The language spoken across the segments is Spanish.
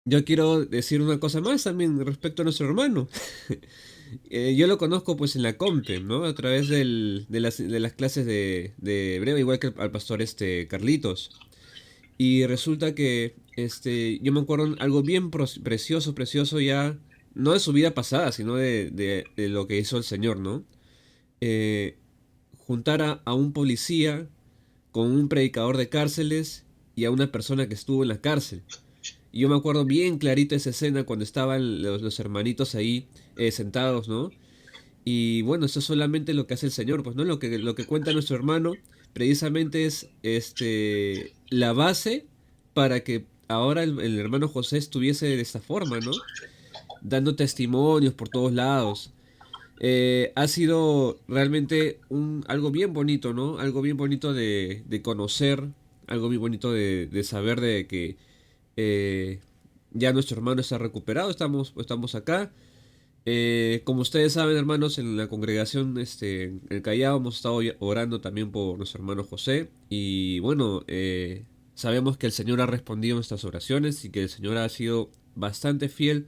yo quiero decir una cosa más también respecto a nuestro hermano. Yo lo conozco pues en la Compe, ¿no? A través de las clases de hebreo, igual que al pastor Carlitos. Y resulta que yo me acuerdo algo bien precioso, precioso ya, no de su vida pasada, sino de lo que hizo el Señor, ¿no? Eh, Juntar a un policía con un predicador de cárceles y a una persona que estuvo en la cárcel. Y yo me acuerdo bien clarito esa escena cuando estaban los hermanitos ahí sentados, ¿no? Y bueno, eso es solamente lo que hace el Señor, pues, ¿no? Lo que cuenta nuestro hermano precisamente es la base para que ahora el hermano José estuviese de esta forma, ¿no? Dando testimonios por todos lados. Ha sido realmente algo bien bonito, ¿no? Algo bien bonito de conocer, algo bien bonito de saber de que eh, ya nuestro hermano está recuperado, estamos acá. Como ustedes saben, hermanos, en la congregación en el Callao hemos estado orando también por nuestro hermano José. Y bueno, sabemos que el Señor ha respondido nuestras oraciones y que el Señor ha sido bastante fiel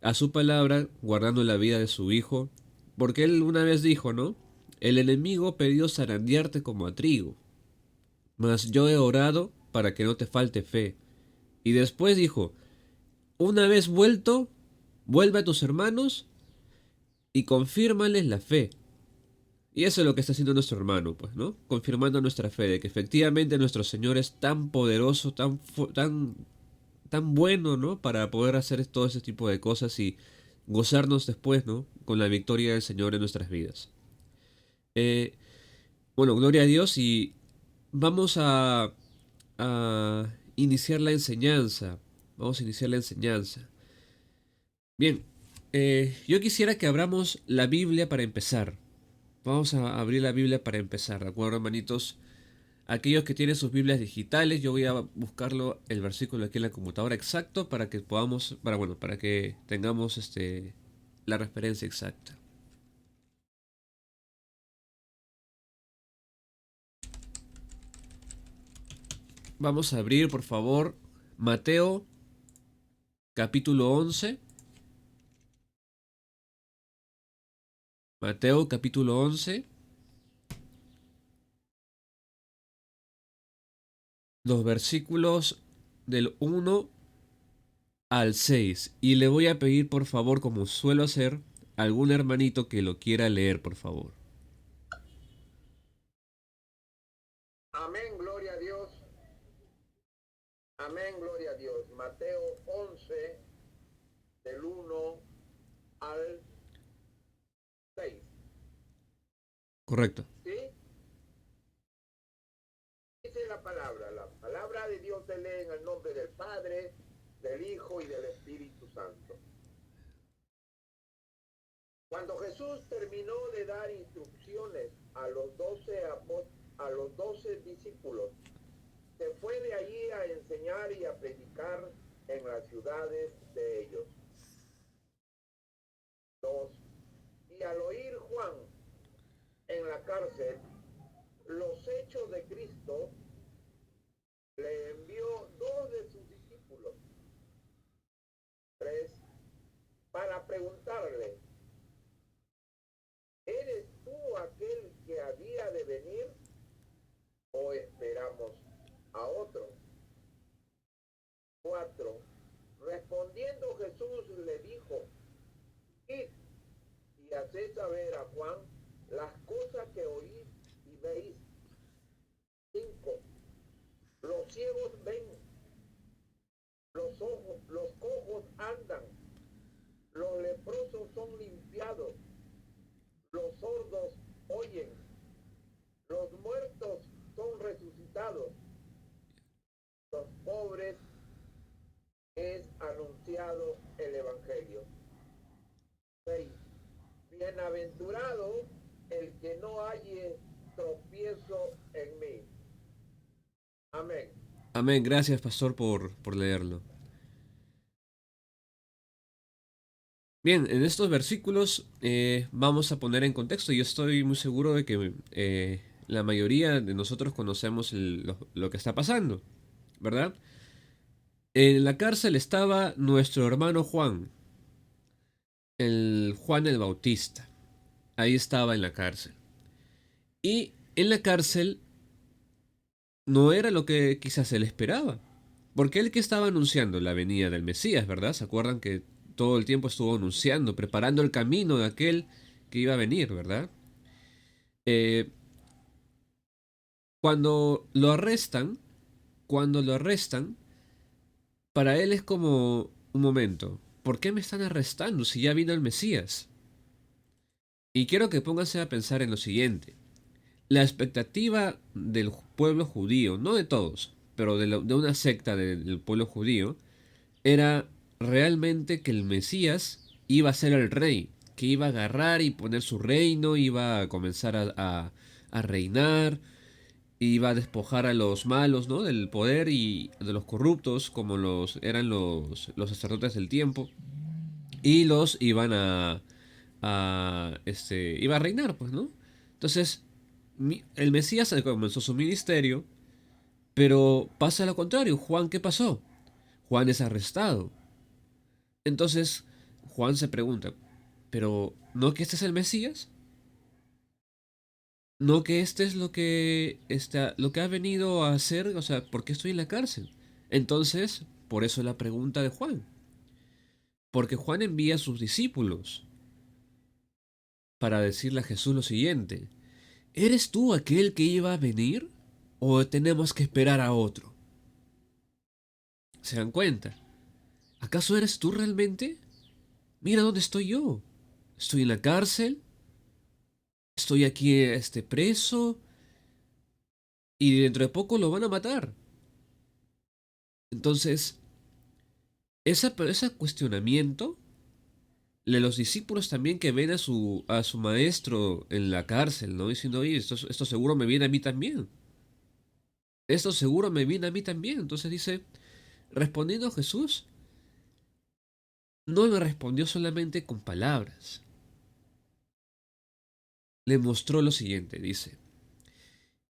a su palabra, guardando la vida de su hijo. Porque él una vez dijo, ¿no? El enemigo pidió zarandearte como a trigo, mas yo he orado para que no te falte fe. Y después dijo, una vez vuelto, vuelve a tus hermanos y confírmales la fe. Y eso es lo que está haciendo nuestro hermano, pues, ¿no? Confirmando nuestra fe de que efectivamente nuestro Señor es tan poderoso, tan bueno, ¿no? Para poder hacer todo ese tipo de cosas y gozarnos después, ¿no? Con la victoria del Señor en nuestras vidas. Eh, bueno, gloria a Dios y vamos a iniciar la enseñanza. Vamos a iniciar la enseñanza. Bien, yo quisiera que abramos la Biblia para empezar. Vamos a abrir la Biblia para empezar, ¿de acuerdo, hermanitos? Aquellos que tienen sus Biblias digitales, yo voy a buscarlo el versículo aquí en la computadora exacto para que podamos, para que tengamos la referencia exacta. Vamos a abrir, por favor, Mateo capítulo 11. Mateo capítulo 11, los versículos del 1 al 6. Y le voy a pedir, por favor, como suelo hacer, a algún hermanito que lo quiera leer, por favor. Amén, gloria a Dios. Amén, gloria a Dios. Mateo 11, del 1 al 6. Correcto. ¿Sí? Dice la palabra de Dios se lee en el nombre del Padre, del Hijo y del Espíritu Santo. Cuando Jesús terminó de dar instrucciones a los 12 discípulos, se fue de allí a enseñar y a predicar en las ciudades de ellos. 2. Y al oír Juan en la cárcel los hechos de Cristo, le envió 2 de sus discípulos. 3. Para preguntarle, ¿eres tú aquel que había de venir o esperamos a otro? 4. Respondiendo Jesús le dijo, id y haced saber a Juan las cosas que oís y veis. 5. Los ciegos ven, los cojos andan, los leprosos son limpiados, los sordos oyen, los muertos son resucitados, los pobres es anunciado el Evangelio. 6. Bienaventurado el que no halle tropiezo en mí. Amén. Amén. Gracias, pastor, por leerlo. Bien, en estos versículos vamos a poner en contexto. Yo estoy muy seguro de que la mayoría de nosotros conocemos lo que está pasando, ¿verdad? En la cárcel estaba nuestro hermano Juan, el Juan el Bautista. Ahí estaba en la cárcel. Y en la cárcel no era lo que quizás él esperaba. Porque él que estaba anunciando la venida del Mesías, ¿verdad? ¿Se acuerdan que todo el tiempo estuvo anunciando, preparando el camino de aquel que iba a venir, ¿verdad? Eh, cuando lo arrestan, cuando lo arrestan, para él es como un momento. ¿Por qué me están arrestando si ya vino el Mesías? Y quiero que pónganse a pensar en lo siguiente. La expectativa del pueblo judío, no de todos, pero de una secta del pueblo judío, era realmente que el Mesías iba a ser el rey, que iba a agarrar y poner su reino, iba a comenzar a reinar, iba a despojar a los malos, ¿no? Del poder y de los corruptos, como los eran los sacerdotes del tiempo, y los iban iba a reinar, pues, ¿no? Entonces, el Mesías comenzó su ministerio, pero pasa lo contrario. Juan, ¿qué pasó? Juan es arrestado. Entonces, Juan se pregunta, ¿pero no que este es el Mesías? ¿No que este es lo que ha venido a hacer? O sea, ¿por qué estoy en la cárcel? Entonces, por eso la pregunta de Juan. Porque Juan envía a sus discípulos para decirle a Jesús lo siguiente. ¿Eres tú aquel que iba a venir? ¿O tenemos que esperar a otro? ¿Se dan cuenta? ¿Acaso eres tú realmente? Mira dónde estoy yo. Estoy en la cárcel, estoy aquí preso y dentro de poco lo van a matar. Entonces, ese cuestionamiento de los discípulos también que ven a su maestro en la cárcel, ¿no? Diciendo, oye, esto seguro me viene a mí también. Esto seguro me viene a mí también. Entonces dice, respondiendo Jesús, no le respondió solamente con palabras. Le mostró lo siguiente, dice,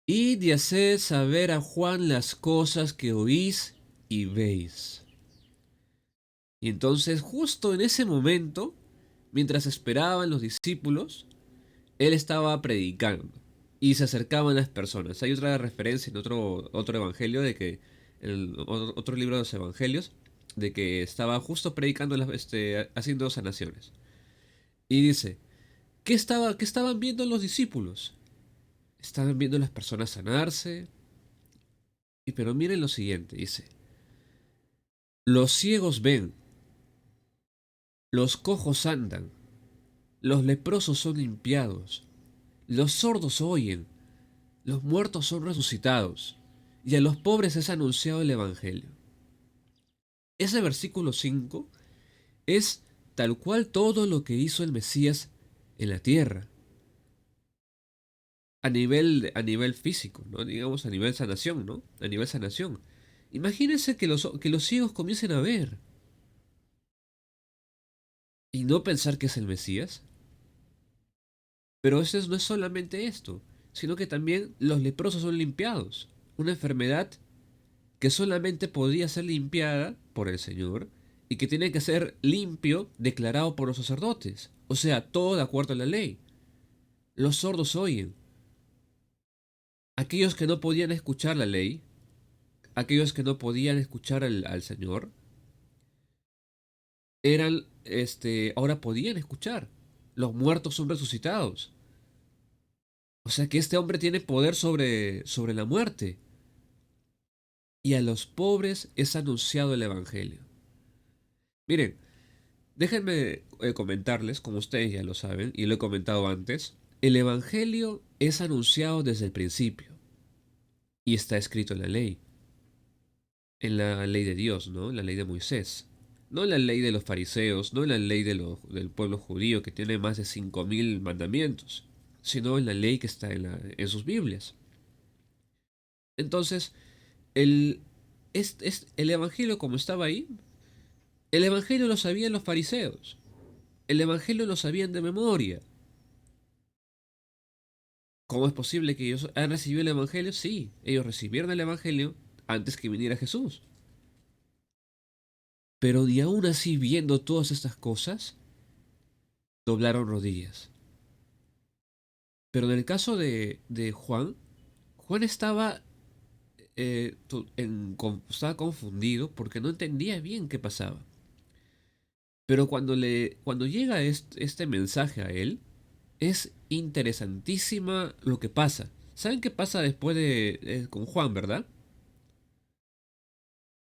id y haced saber a Juan las cosas que oís y veis. Y entonces, justo en ese momento, mientras esperaban los discípulos, él estaba predicando y se acercaban las personas. Hay otra referencia en otro evangelio de que, en otro libro de los evangelios, de que estaba justo predicando, haciendo sanaciones. Y dice, qué estaban viendo los discípulos? Estaban viendo a las personas sanarse. Pero miren lo siguiente, dice, los ciegos ven, los cojos andan, los leprosos son limpiados, los sordos oyen, los muertos son resucitados, y a los pobres es anunciado el Evangelio. Ese versículo 5 es tal cual todo lo que hizo el Mesías en la tierra, a nivel físico, ¿no? Digamos a nivel sanación, ¿no? A nivel sanación. Imagínense que los ciegos comiencen a ver y no pensar que es el Mesías. Pero no es solamente esto, sino que también los leprosos son limpiados. Una enfermedad que solamente podía ser limpiada por el Señor y que tiene que ser limpio declarado por los sacerdotes. O sea, todo de acuerdo a la ley. Los sordos oyen. Aquellos que no podían escuchar la ley, aquellos que no podían escuchar al Señor, ahora podían escuchar. Los muertos son resucitados. O sea que este hombre tiene poder sobre la muerte. Y a los pobres es anunciado el Evangelio. Miren, déjenme comentarles, como ustedes ya lo saben, y lo he comentado antes, el Evangelio es anunciado desde el principio y está escrito en la ley de Dios, ¿no? En la ley de Moisés, no en la ley de los fariseos, no en la ley del pueblo judío que tiene más de 5000 mandamientos, sino en la ley que está en sus Biblias. Entonces, el, el Evangelio como estaba ahí, el Evangelio lo sabían los fariseos. El Evangelio lo sabían de memoria. ¿Cómo es posible que ellos han recibido el Evangelio? Sí, ellos recibieron el Evangelio antes que viniera Jesús. Pero ni aún así, viendo todas estas cosas, doblaron rodillas. Pero en el caso de Juan, Juan estaba, estaba confundido porque no entendía bien qué pasaba. Pero cuando llega este mensaje a él, es interesantísima lo que pasa. ¿Saben qué pasa después con Juan, verdad?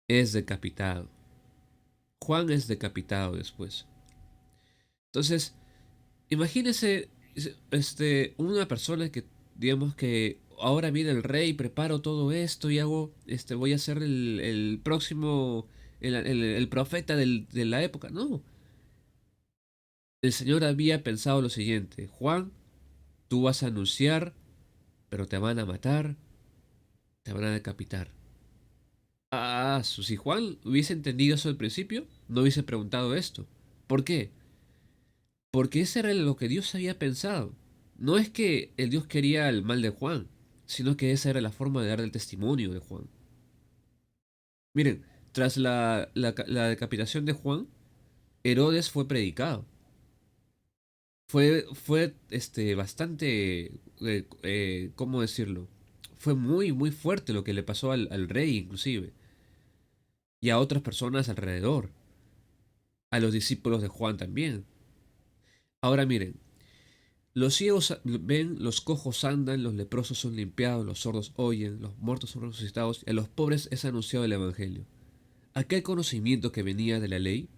Es decapitado. Juan es decapitado después. Entonces, imagínese una persona que, digamos que ahora viene el rey, preparo todo esto y voy a ser el próximo, el profeta de la época. No, el Señor había pensado lo siguiente: Juan, tú vas a anunciar, pero te van a matar, te van a decapitar. Si Juan hubiese entendido eso al principio, no hubiese preguntado esto. ¿Por qué? Porque ese era lo que Dios había pensado. No es que el Dios quería el mal de Juan, sino que esa era la forma de dar el testimonio de Juan. Miren, tras la decapitación de Juan, Herodes fue predicado. Fue bastante, ¿cómo decirlo? Fue muy, muy fuerte lo que le pasó al rey inclusive, y a otras personas alrededor, a los discípulos de Juan también. Ahora miren, los ciegos ven, los cojos andan, los leprosos son limpiados, los sordos oyen, los muertos son resucitados, y a los pobres es anunciado el Evangelio. Aquel conocimiento que venía de la ley,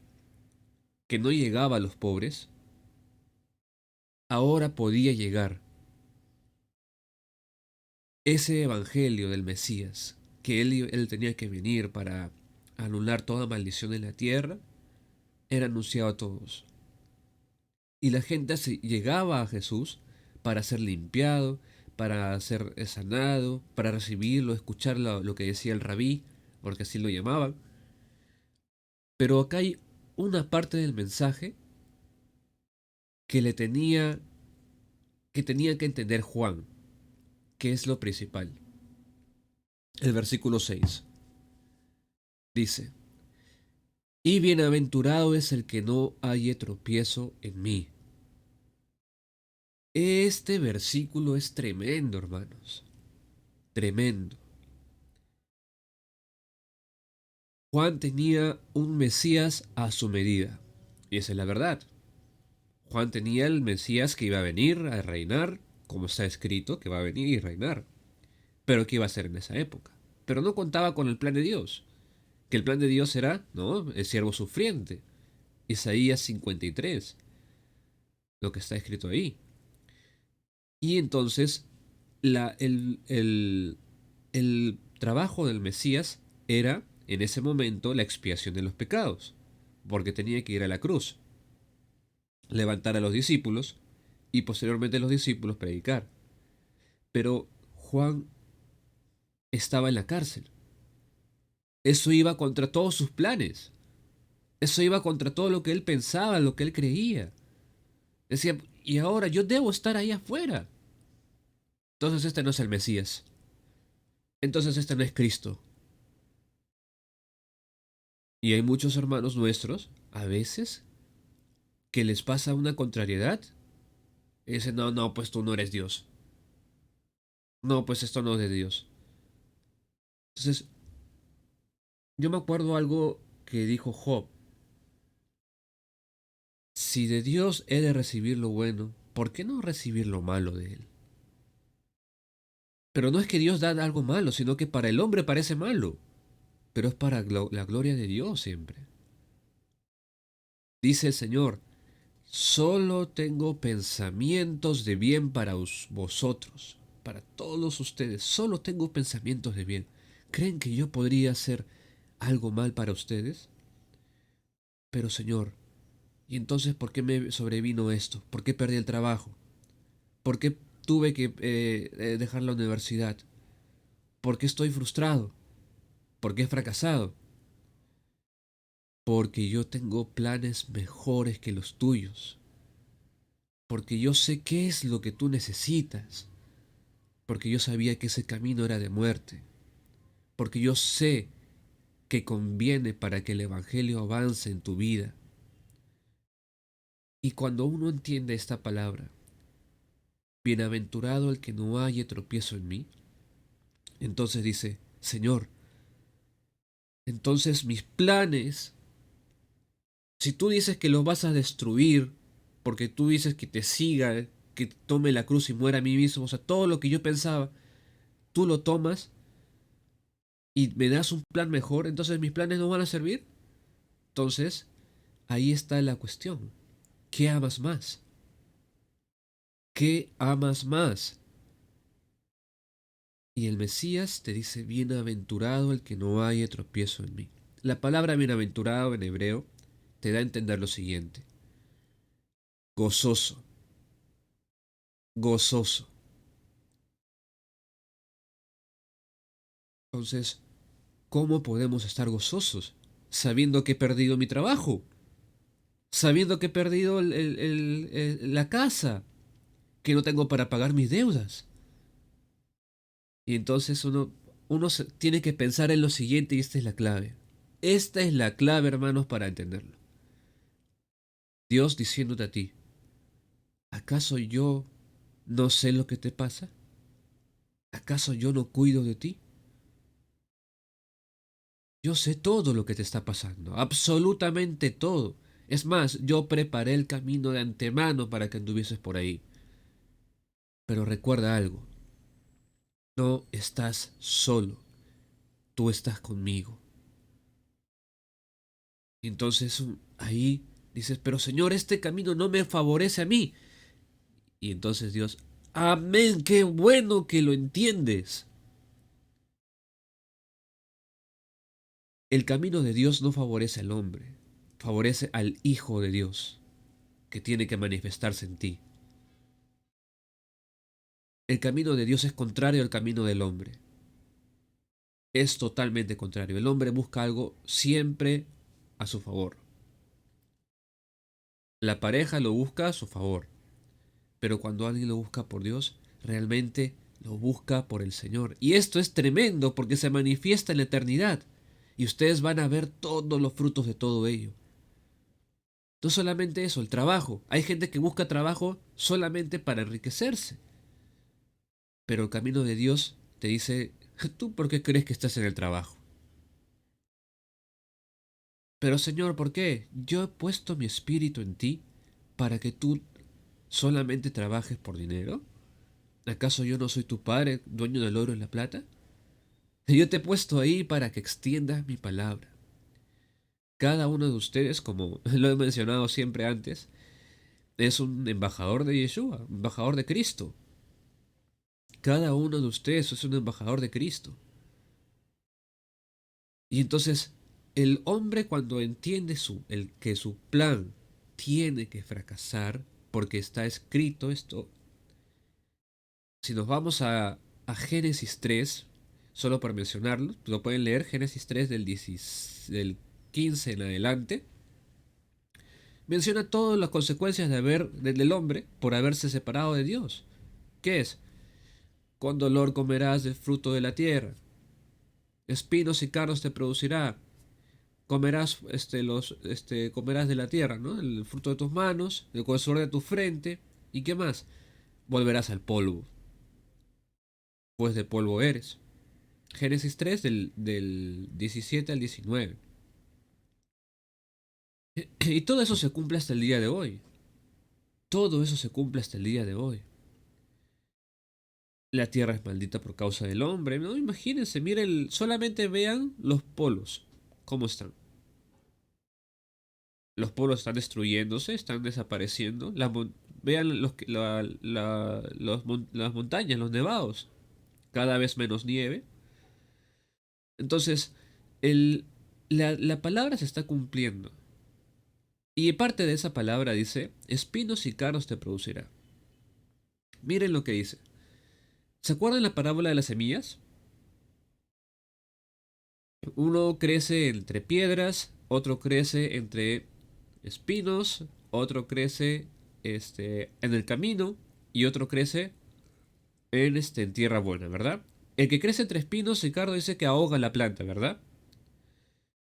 que no llegaba a los pobres, ahora podía llegar. Ese Evangelio del Mesías, que él tenía que venir para anular toda maldición en la tierra, era anunciado a todos. Y la gente llegaba a Jesús para ser limpiado, para ser sanado, para recibirlo, escuchar lo que decía el rabí, porque así lo llamaban. Pero acá hay una parte del mensaje que que tenía que entender Juan, que es lo principal. El versículo 6 dice: Y bienaventurado es el que no halle tropiezo en mí. Este versículo es tremendo, hermanos. Tremendo. Juan tenía un Mesías a su medida. Y esa es la verdad. Juan tenía el Mesías que iba a venir a reinar, como está escrito, que va a venir y reinar. Pero ¿qué iba a hacer en esa época? Pero no contaba con el plan de Dios. Que el plan de Dios era, ¿no?, el siervo sufriente. Isaías 53, lo que está escrito ahí. Y entonces la, el trabajo del Mesías era, en ese momento, la expiación de los pecados, porque tenía que ir a la cruz, levantar a los discípulos y posteriormente los discípulos predicar. Pero Juan estaba en la cárcel. Eso iba contra todos sus planes. Eso iba contra todo lo que él pensaba, lo que él creía. Decía, y ahora yo debo estar ahí afuera. Entonces este no es el Mesías. Entonces este no es Cristo. Y hay muchos hermanos nuestros, a veces, que les pasa una contrariedad. Y dicen, no, no, pues tú no eres Dios. No, pues esto no es de Dios. Entonces, yo me acuerdo algo que dijo Job. Si de Dios he de recibir lo bueno, ¿por qué no recibir lo malo de Él? Pero no es que Dios da algo malo, sino que para el hombre parece malo, pero es para la gloria de Dios siempre. Dice el Señor, solo tengo pensamientos de bien para vosotros, para todos ustedes, solo tengo pensamientos de bien. ¿Creen que yo podría hacer algo mal para ustedes? Pero Señor, ¿y entonces por qué me sobrevino esto? ¿Por qué perdí el trabajo? ¿Por qué tuve que dejar la universidad? ¿Por qué estoy frustrado? ¿Por qué he fracasado? Porque yo tengo planes mejores que los tuyos. Porque yo sé qué es lo que tú necesitas. Porque yo sabía que ese camino era de muerte. Porque yo sé que conviene para que el Evangelio avance en tu vida. Y cuando uno entiende esta palabra, bienaventurado el que no haya tropiezo en mí, entonces dice, Señor, entonces mis planes, si tú dices que los vas a destruir, porque tú dices que te siga, que tome la cruz y muera a mí mismo, o sea, todo lo que yo pensaba, tú lo tomas y me das un plan mejor, entonces mis planes no van a servir. Entonces, ahí está la cuestión. ¿Qué amas más? ¿Qué amas más? Y el Mesías te dice, bienaventurado el que no haya tropiezo en mí. La palabra bienaventurado en hebreo te da a entender lo siguiente. Gozoso, gozoso. Entonces, ¿cómo podemos estar gozosos sabiendo que he perdido mi trabajo? Sabiendo que he perdido la casa, que no tengo para pagar mis deudas. Y entonces uno tiene que pensar en lo siguiente y esta es la clave. Esta es la clave, hermanos, para entenderlo. Dios diciéndote a ti, ¿acaso yo no sé lo que te pasa? ¿Acaso yo no cuido de ti? Yo sé todo lo que te está pasando, absolutamente todo. Es más, yo preparé el camino de antemano para que anduvieses por ahí. Pero recuerda algo, no estás solo, tú estás conmigo. Y entonces ahí dices, pero Señor, este camino no me favorece a mí. Y entonces Dios, amén, qué bueno que lo entiendes. El camino de Dios no favorece al hombre, favorece al Hijo de Dios, que tiene que manifestarse en ti. El camino de Dios es contrario al camino del hombre. Es totalmente contrario. El hombre busca algo siempre a su favor. La pareja lo busca a su favor. Pero cuando alguien lo busca por Dios, realmente lo busca por el Señor. Y esto es tremendo porque se manifiesta en la eternidad. Y ustedes van a ver todos los frutos de todo ello. No solamente eso, el trabajo. Hay gente que busca trabajo solamente para enriquecerse. Pero el camino de Dios te dice, ¿tú por qué crees que estás en el trabajo? Pero Señor, ¿por qué? Yo he puesto mi espíritu en ti para que tú solamente trabajes por dinero. ¿Acaso yo no soy tu padre, dueño del oro y la plata? Yo te he puesto ahí para que extiendas mi palabra. Cada uno de ustedes, como lo he mencionado siempre antes, es un embajador de Yeshua, embajador de Cristo. Cada uno de ustedes es un embajador de Cristo. Y entonces, el hombre cuando entiende que su plan tiene que fracasar, porque está escrito esto, si nos vamos a Génesis 3, solo para mencionarlo, lo pueden leer, Génesis 3 del 15 en adelante, menciona todas las consecuencias del hombre por haberse separado de Dios. ¿Qué es? Con dolor comerás del fruto de la tierra, espinos y cardos te producirá, comerás, comerás de la tierra, ¿no? El fruto de tus manos, el sudor de tu frente, ¿y qué más? Volverás al polvo, pues de polvo eres. Génesis 3 del 17 al 19. Y todo eso se cumple hasta el día de hoy. Todo eso se cumple hasta el día de hoy. La tierra es maldita por causa del hombre, ¿no? Imagínense, miren, solamente vean los polos, cómo están. Los polos están destruyéndose, están desapareciendo. Vean las montañas, los nevados. Cada vez menos nieve. Entonces, la palabra se está cumpliendo. Y parte de esa palabra dice, espinos y cardos te producirá. Miren lo que dice. ¿Se acuerdan la parábola de las semillas? Uno crece entre piedras, otro crece entre espinos, otro crece en el camino y otro crece en tierra buena, ¿verdad? El que crece entre espinos, Ricardo dice que ahoga la planta, ¿verdad?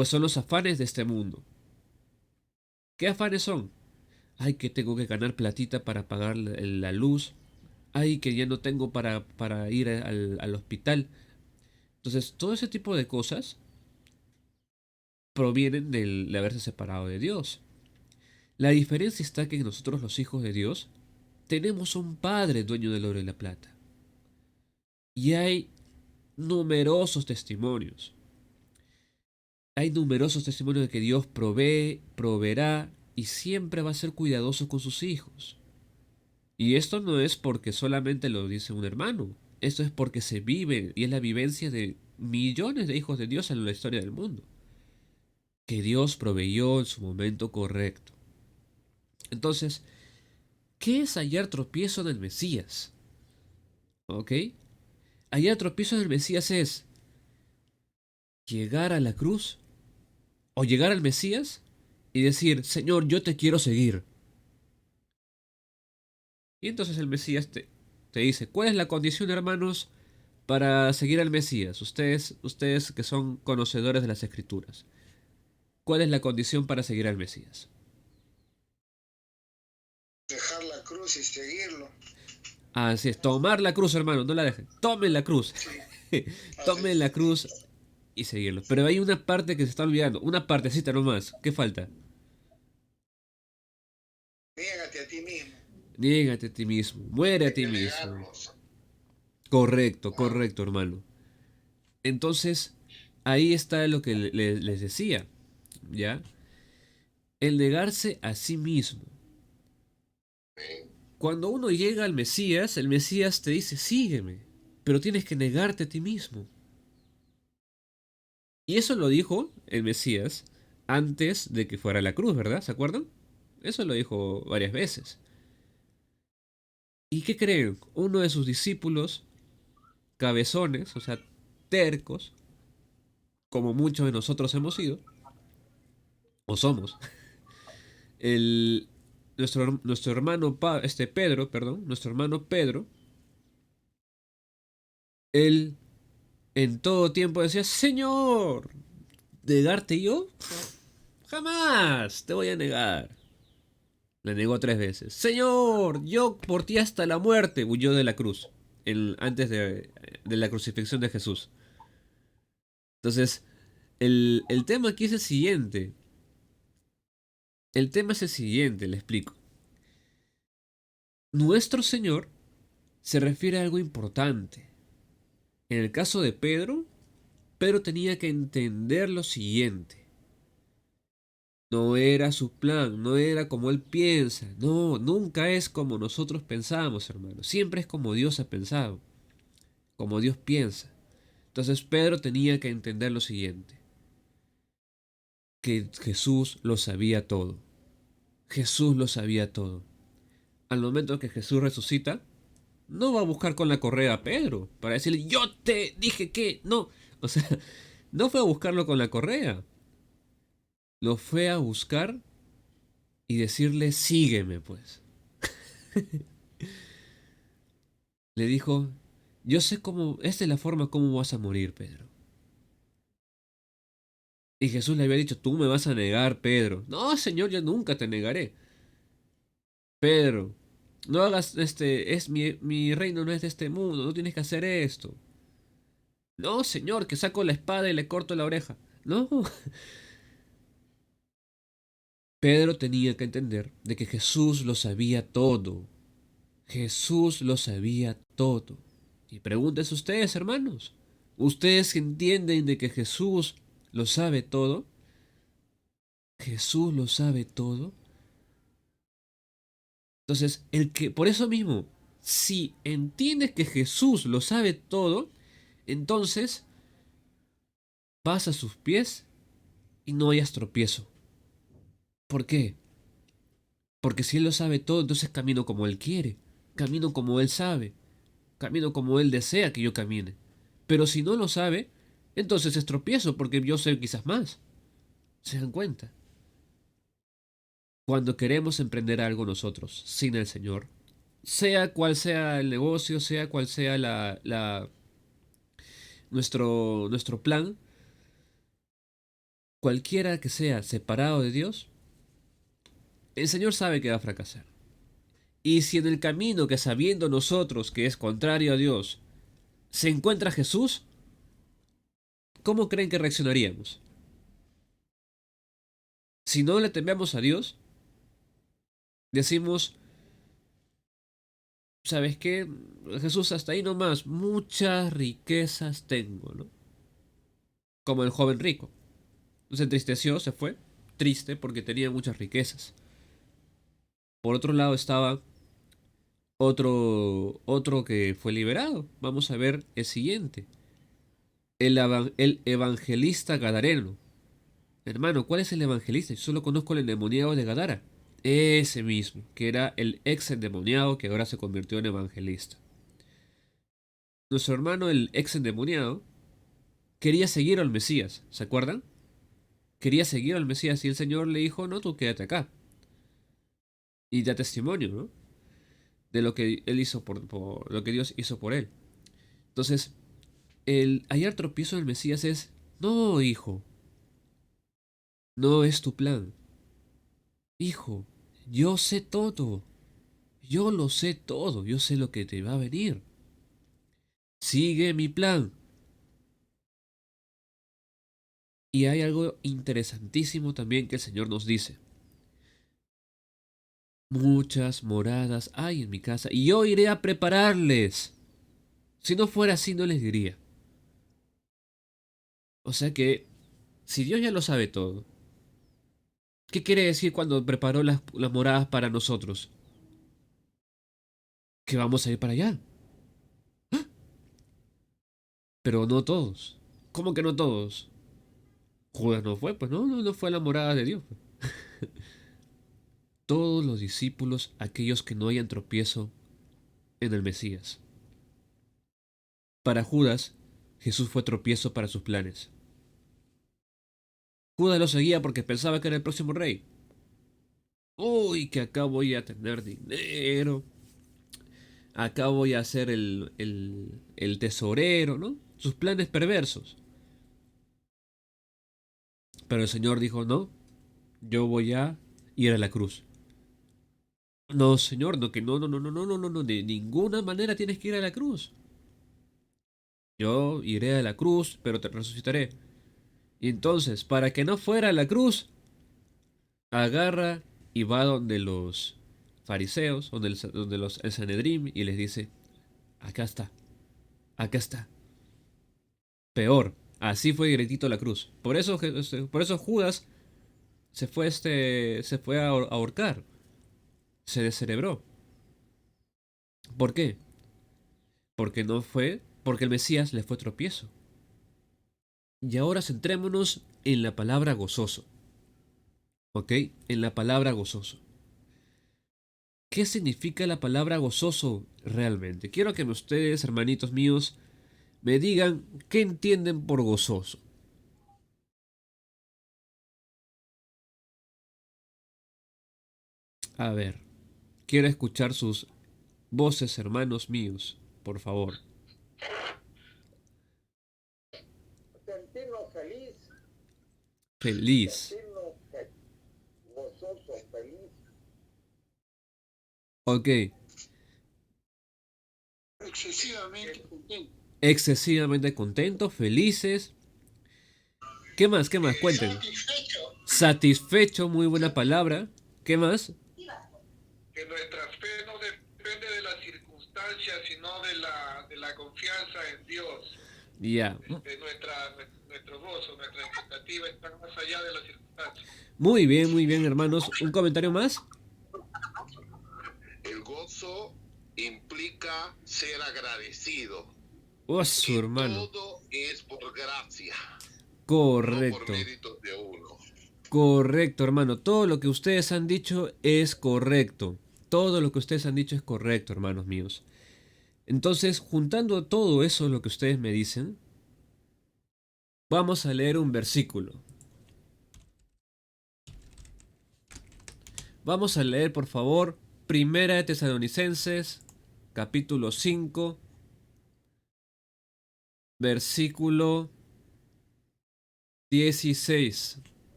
pues son los afanes de este mundo. ¿Qué afanes son? Ay, que tengo que ganar platita para pagar la luz. Ay, que ya no tengo para ir al hospital. Entonces, todo ese tipo de cosas provienen de haberse separado de Dios. La diferencia está que nosotros, los hijos de Dios, tenemos un Padre dueño del oro y la plata. Y hay numerosos testimonios. Hay numerosos testimonios de que Dios provee, proveerá y siempre va a ser cuidadoso con sus hijos. Y esto no es porque solamente lo dice un hermano. Esto es porque se vive y es la vivencia de millones de hijos de Dios en la historia del mundo. Que Dios proveyó en su momento correcto. Entonces, ¿qué es hallar tropiezo en el Mesías? ¿Ok? Hallar tropiezo en el Mesías es llegar a la cruz o llegar al Mesías y decir, Señor, yo te quiero seguir. Y entonces el Mesías te dice, ¿cuál es la condición, hermanos, para seguir al Mesías? Ustedes que son conocedores de las Escrituras. ¿Cuál es la condición para seguir al Mesías? Dejar la cruz y seguirlo. Así es, tomar la cruz, hermano, no la dejen. Tomen la cruz. Sí, Tomen la cruz y seguirlo. Pero hay una parte que se está olvidando, una partecita nomás. ¿Qué falta? niégate a ti mismo. Niégate a ti mismo, muere a Hay ti que mismo. negarnos. Correcto, correcto, hermano. Entonces, ahí está lo que les decía, ¿ya? El negarse a sí mismo. Cuando uno llega al Mesías, el Mesías te dice, sígueme, pero tienes que negarte a ti mismo. Y eso lo dijo el Mesías antes de que fuera a la cruz, ¿verdad? ¿Se acuerdan? Eso lo dijo varias veces. ¿Y qué creen? Uno de sus discípulos, cabezones, o sea, tercos, como muchos de nosotros hemos sido, o somos, el, nuestro hermano Pedro, perdón, nuestro hermano Pedro, él en todo tiempo decía, Señor, ¿negarte yo? Jamás te voy a negar. Le negó 3 veces. Señor, yo por ti hasta la muerte huyó de la cruz, antes de la crucifixión de Jesús. Entonces, el tema aquí es el siguiente. El tema es el siguiente, le explico. Nuestro Señor se refiere a algo importante. En el caso de Pedro, Pedro tenía que entender lo siguiente. No era su plan, no era como él piensa. No, nunca es como nosotros pensamos, hermano. Siempre es como Dios ha pensado, como Dios piensa. Entonces Pedro tenía que entender lo siguiente. Que Jesús lo sabía todo. Jesús lo sabía todo. Al momento que Jesús resucita, no va a buscar con la correa a Pedro para decirle, yo te dije que no. O sea, no fue a buscarlo con la correa. Lo fue a buscar y decirle, sígueme, pues. Le dijo, yo sé cómo, esta es la forma como vas a morir, Pedro. Y Jesús le había dicho, tú me vas a negar, Pedro. No, Señor, yo nunca te negaré. Pedro, no hagas mi reino no es de este mundo, no tienes que hacer esto. No, Señor, que saco la espada y le corto la oreja. No. Pedro tenía que entender de que Jesús lo sabía todo. Jesús lo sabía todo. Y pregúntense ustedes, hermanos. ¿Ustedes entienden de que Jesús lo sabe todo? Jesús lo sabe todo. Entonces, por eso mismo, si entiendes que Jesús lo sabe todo, entonces vas a sus pies y no hayas tropiezo. ¿Por qué? Porque si Él lo sabe todo, entonces camino como Él quiere, camino como Él sabe, camino como Él desea que yo camine. Pero si no lo sabe, entonces es tropiezo porque yo sé quizás más. ¿Se dan cuenta? Cuando queremos emprender algo nosotros sin el Señor, sea cual sea el negocio, sea cual sea nuestro plan, cualquiera que sea separado de Dios, el Señor sabe que va a fracasar. Y si en el camino que sabiendo nosotros que es contrario a Dios, se encuentra Jesús, ¿cómo creen que reaccionaríamos? Si no le tememos a Dios, decimos, ¿sabes qué? Jesús, hasta ahí nomás, muchas riquezas tengo, ¿no? Como el joven rico. Se entristeció, se fue, triste porque tenía muchas riquezas. Por otro lado estaba otro que fue liberado. Vamos a ver el siguiente. El evangelista gadareno. Hermano, ¿cuál es el evangelista? Yo solo conozco el endemoniado de Gadara. Ese mismo, que era el ex endemoniado que ahora se convirtió en evangelista. Nuestro hermano, el ex endemoniado, quería seguir al Mesías, ¿se acuerdan? Quería seguir al Mesías y el Señor le dijo, no, tú quédate acá. Y da testimonio, ¿no? De lo que él hizo por lo que Dios hizo por él. Entonces, el hallar tropiezo del Mesías es, no, hijo, no es tu plan. Hijo, yo sé todo. Yo lo sé todo. Yo sé lo que te va a venir. Sigue mi plan. Y hay algo interesantísimo también que el Señor nos dice. Muchas moradas hay en mi casa y yo iré a prepararles. Si no fuera así, no les diría. O sea que, si Dios ya lo sabe todo, ¿qué quiere decir cuando preparó las moradas para nosotros? Que vamos a ir para allá. Pero no todos. ¿Cómo que no todos? Judas no fue, pues no fue a la morada de Dios. Todos los discípulos, aquellos que no hayan tropiezo en el Mesías. Para Judas, Jesús fue tropiezo para sus planes. Judas lo seguía porque pensaba que era el próximo rey. Uy, que acá voy a tener dinero. Acá voy a ser el tesorero, ¿no? Sus planes perversos. Pero el Señor dijo, no, yo voy a ir a la cruz. No, Señor, no, que no, de ninguna manera tienes que ir a la cruz. Yo iré a la cruz, pero te resucitaré. Y entonces, para que no fuera a la cruz, agarra y va donde los fariseos, el Sanedrín, y les dice, acá está, acá está. Peor, así fue directito a la cruz. Por eso Judas se fue a ahorcar, se descerebró. ¿Por qué? Porque el Mesías le fue tropiezo. Y ahora centrémonos en la palabra gozoso. ¿Ok? En la palabra gozoso. ¿Qué significa la palabra gozoso realmente? Quiero que ustedes, hermanitos míos, me digan qué entienden por gozoso. A ver, quiero escuchar sus voces, hermanos míos, por favor. Sentirnos feliz, Feliz. sentirnos gozoso, feliz. Ok. Excesivamente contento. Excesivamente contentos, felices. ¿Qué más? ¿Qué más? Cuenten. Satisfecho. Satisfecho, muy buena palabra. ¿Qué más? Que nuestra fe no depende de las circunstancias, sino de la confianza en Dios. Ya. Nuestro gozo, nuestra expectativa están más allá de las circunstancias. Muy bien, hermanos. ¿Un comentario más? El gozo implica ser agradecido. Oh, su hermano. Todo es por gracia, no Correcto. por méritos de uno. Correcto, hermano. Todo lo que ustedes han dicho es correcto. Todo lo que ustedes han dicho es correcto, hermanos míos. Entonces, juntando todo eso, lo que ustedes me dicen, vamos a leer un versículo. Vamos a leer, por favor, Primera de Tesalonicenses, capítulo 5, versículo 16.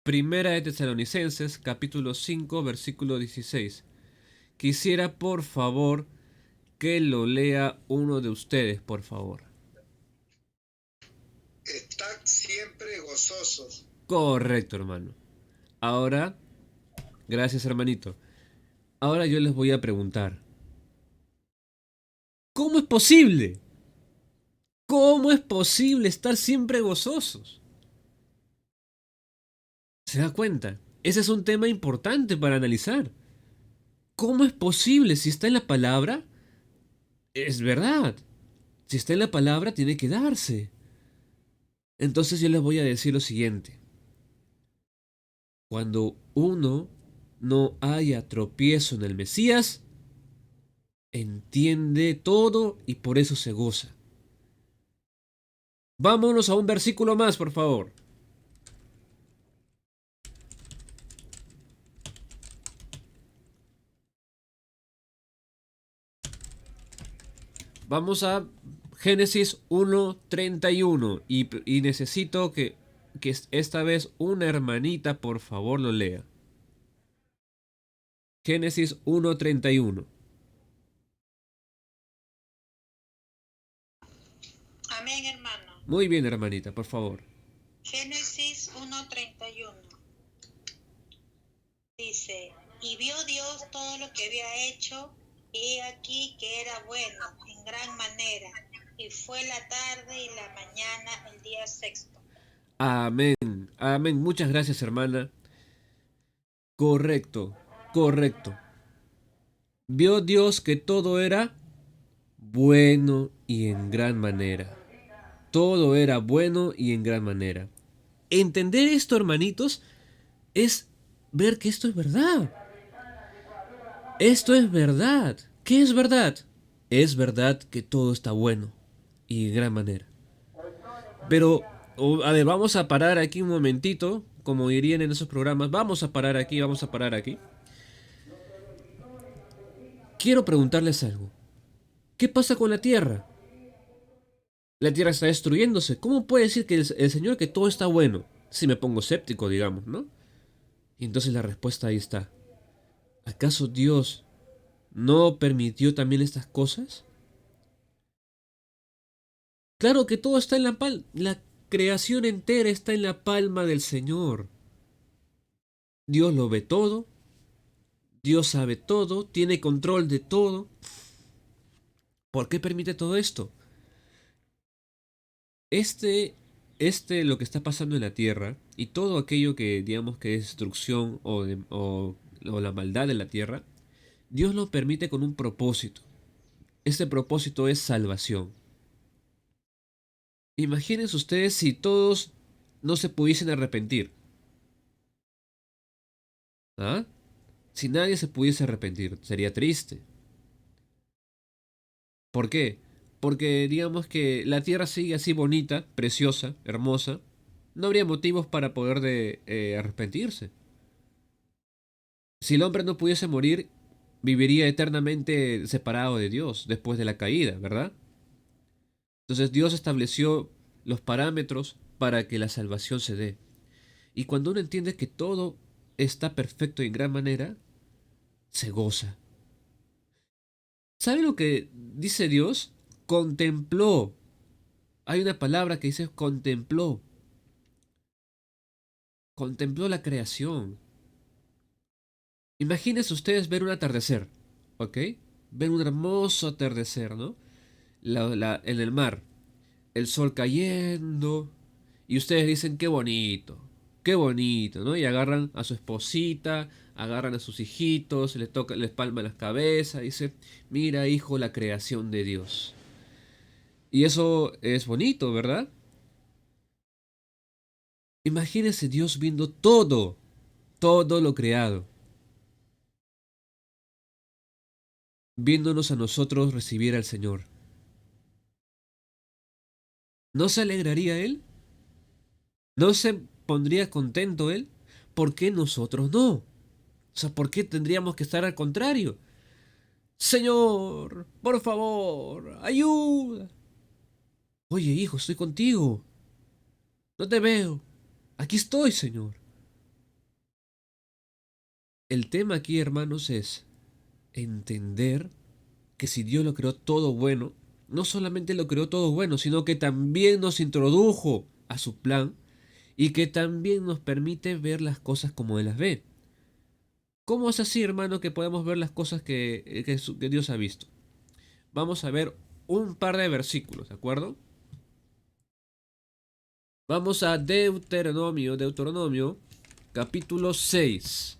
Primera de Tesalonicenses, capítulo 5, versículo 16. Quisiera, por favor, que lo lea uno de ustedes, por favor. Estad siempre gozosos. Correcto, hermano. Ahora, gracias, hermanito. Ahora yo les voy a preguntar, ¿cómo es posible? ¿Cómo es posible estar siempre gozosos? ¿Se da cuenta? Ese es un tema importante para analizar. ¿Cómo es posible? Si está en la palabra, es verdad. Si está en la palabra, tiene que darse. Entonces yo les voy a decir lo siguiente. Cuando uno no haya tropiezo en el Mesías, entiende todo y por eso se goza. Vámonos a un versículo más, por favor. Vamos a Génesis 1:31 y necesito que esta vez una hermanita por favor lo lea. Génesis 1:31. Amén, hermano. Muy bien, hermanita, por favor. Génesis 1:31 dice, y vio Dios todo lo que había hecho, y he aquí que era bueno en gran manera, y fue la tarde y la mañana el día sexto. Amén, amén. Muchas gracias, hermana. Correcto, correcto. Vio Dios que todo era bueno y en gran manera. Todo era bueno y en gran manera. Entender esto, hermanitos, es ver que esto es verdad. Esto es verdad. ¿Qué es verdad? Es verdad que todo está bueno y en gran manera. Pero, a ver, vamos a parar aquí un momentito, como dirían en esos programas. Vamos a parar aquí, vamos a parar aquí. Quiero preguntarles algo. ¿Qué pasa con la Tierra? La Tierra está destruyéndose. ¿Cómo puede decir que el Señor que todo está bueno? Si me pongo escéptico, digamos, ¿no? Y entonces la respuesta ahí está. ¿Acaso Dios no permitió también estas cosas? Claro que todo está en la palma. La creación entera está en la palma del Señor. Dios lo ve todo. Dios sabe todo. Tiene control de todo. ¿Por qué permite todo esto? Lo que está pasando en la tierra y todo aquello que digamos que es destrucción o la maldad de la tierra, Dios lo permite con un propósito. Este propósito es salvación. Imagínense ustedes si todos no se pudiesen arrepentir. ¿Ah? Si nadie se pudiese arrepentir, sería triste. ¿Por qué? Porque digamos que la tierra sigue así bonita, preciosa, hermosa. No habría motivos para poder arrepentirse. Si el hombre no pudiese morir, viviría eternamente separado de Dios después de la caída, ¿verdad? Entonces Dios estableció los parámetros para que la salvación se dé. Y cuando uno entiende que todo está perfecto y en gran manera, se goza. ¿Sabe lo que dice Dios? Contempló. Hay una palabra que dice contempló. Contempló la creación. Imagínense ustedes ver un atardecer, ¿ok? Ver un hermoso atardecer, ¿no? En el mar, el sol cayendo, y ustedes dicen, qué bonito, ¿no? Y agarran a su esposita, agarran a sus hijitos, les palman las cabezas, dicen, mira hijo, la creación de Dios. Y eso es bonito, ¿verdad? Imagínense Dios viendo todo lo creado, viéndonos a nosotros recibir al Señor. ¿No se alegraría Él? ¿No se pondría contento Él? ¿Por qué nosotros no? O sea, ¿por qué tendríamos que estar al contrario? Señor, por favor, ayuda. Oye, hijo, estoy contigo. No te veo. Aquí estoy, Señor. El tema aquí, hermanos, es entender que si Dios lo creó todo bueno, no solamente lo creó todo bueno, sino que también nos introdujo a su plan y que también nos permite ver las cosas como Él las ve. ¿Cómo es así, hermano, que podemos ver las cosas que Dios ha visto? Vamos a ver un par de versículos, ¿de acuerdo? Vamos a Deuteronomio, capítulo 6.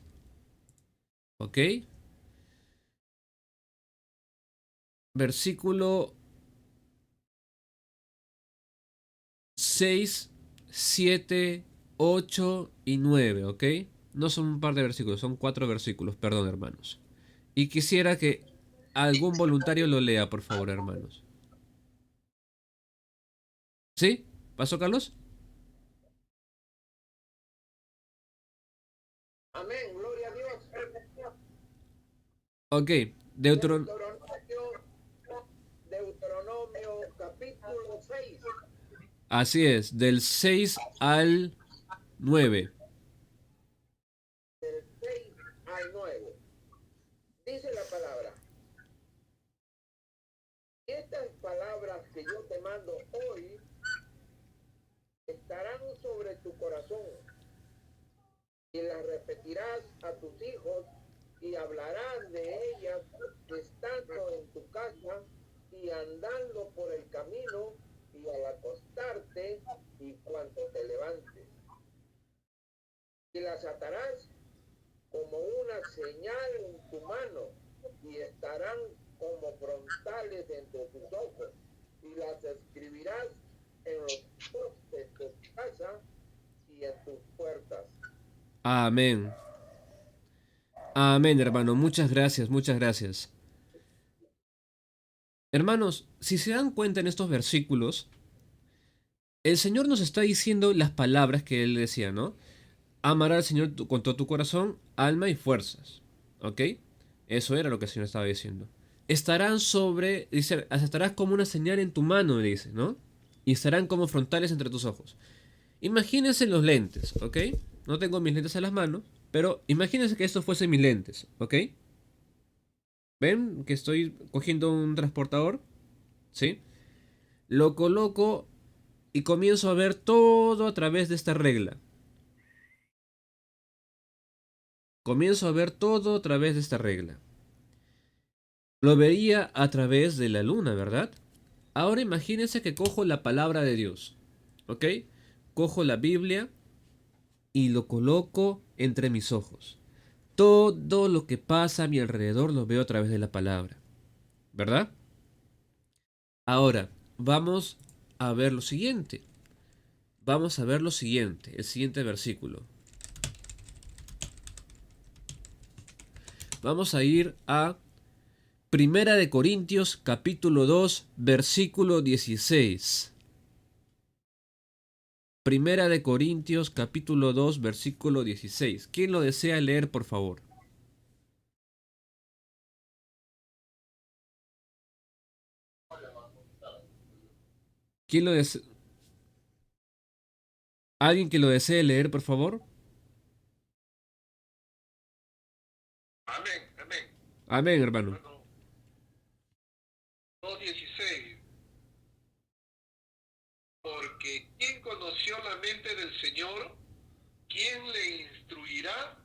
¿Ok? Versículo 6, 7, 8 y 9, ¿ok? No son un par de versículos, son 4 versículos, perdón, hermanos. Y quisiera que algún voluntario lo lea, por favor, hermanos. ¿Sí? ¿Pasó, Carlos? Amén, gloria a Dios. Ok, Deuteronomio, Deuteronomio capítulo 6, así es, del 6 al 9. del 6 al 9. Dice la palabra: estas palabras que yo te mando hoy estarán sobre tu corazón y las repetirás a tus hijos y hablarás de ellas estando en tu casa y andando por el camino y al acostarte y cuando te levantes. Y las atarás como una señal en tu mano y estarán como frontales entre tus ojos y las escribirás en los postes de tu casa y en tus puertas. Amén. Amén, hermano. Muchas gracias, muchas gracias. Hermanos, si se dan cuenta en estos versículos, el Señor nos está diciendo las palabras que Él decía, ¿no? Amar al Señor con todo tu corazón, alma y fuerzas. ¿Ok? Eso era lo que el Señor estaba diciendo. Estarán sobre, dice, estarás como una señal en tu mano, dice, ¿no? Y estarán como frontales entre tus ojos. Imagínense los lentes, ¿ok? No tengo mis lentes a las manos, pero imagínense que estos fuesen mis lentes, ¿ok? ¿Ven que estoy cogiendo un transportador? ¿Sí? Lo coloco y comienzo a ver todo a través de esta regla. Comienzo a ver todo a través de esta regla. Lo vería a través de la luna, ¿verdad? Ahora imagínense que cojo la palabra de Dios, ¿ok? Cojo la Biblia y lo coloco entre mis ojos. Todo lo que pasa a mi alrededor lo veo a través de la palabra, ¿verdad? Ahora, vamos a ver lo siguiente. Vamos a ver lo siguiente, el siguiente versículo. Vamos a ir a Primera de Corintios capítulo 2, versículo 16. Primera de Corintios capítulo 2, versículo 16. ¿Quién lo desea leer, por favor? ¿Quién lo desea? ¿Alguien que lo desee leer, por favor? Amén, amén. Amén, hermano. Bueno, 2:16. Porque ¿quién conoció la mente del Señor? ¿Quién le instruirá?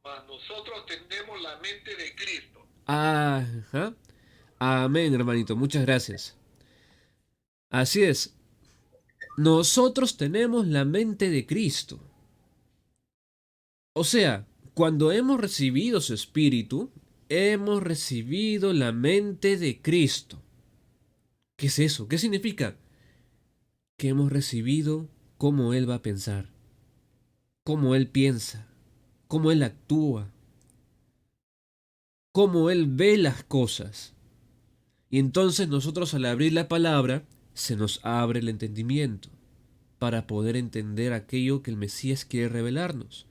Mas nosotros tenemos la mente de Cristo. Ajá. Amén, hermanito. Muchas gracias. Así es. Nosotros tenemos la mente de Cristo. O sea, cuando hemos recibido su espíritu, hemos recibido la mente de Cristo. ¿Qué es eso? ¿Qué significa? Que hemos recibido cómo Él va a pensar, cómo Él piensa, cómo Él actúa, cómo Él ve las cosas. Y entonces nosotros al abrir la palabra, se nos abre el entendimiento para poder entender aquello que el Mesías quiere revelarnos.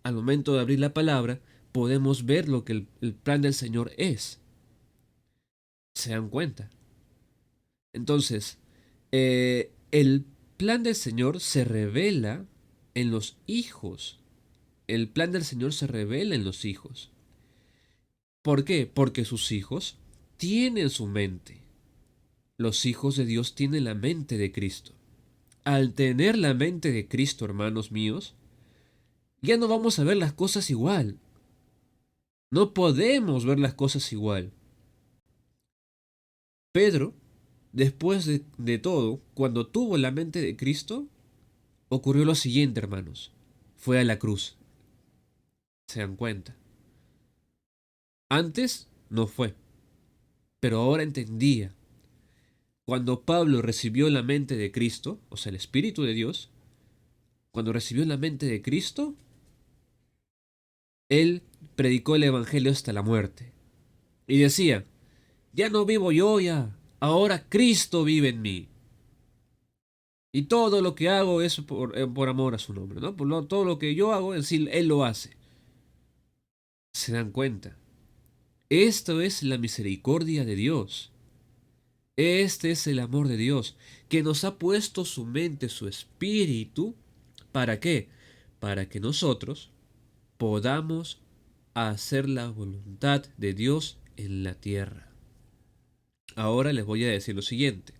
Al momento de abrir la palabra, podemos ver lo que el plan del Señor es. ¿Se dan cuenta? Entonces, El plan del Señor se revela en los hijos. El plan del Señor se revela en los hijos. ¿Por qué? Porque sus hijos tienen su mente. Los hijos de Dios tienen la mente de Cristo. Al tener la mente de Cristo, hermanos míos, ya no vamos a ver las cosas igual. No podemos ver las cosas igual. Pedro, después de todo, cuando tuvo la mente de Cristo, ocurrió lo siguiente, hermanos. Fue a la cruz. ¿Se dan cuenta? Antes no fue, pero ahora entendía. Cuando Pablo recibió la mente de Cristo, o sea, el Espíritu de Dios, cuando recibió la mente de Cristo, él predicó el Evangelio hasta la muerte. Y decía, ya no vivo yo ya, ahora Cristo vive en mí. Y todo lo que hago es por amor a su nombre, ¿no? Todo lo que yo hago, en sí, Él lo hace. ¿Se dan cuenta? Esto es la misericordia de Dios. Este es el amor de Dios, que nos ha puesto su mente, su espíritu. ¿Para qué? Para que nosotros podamos hacer la voluntad de Dios en la tierra. Ahora les voy a decir lo siguiente.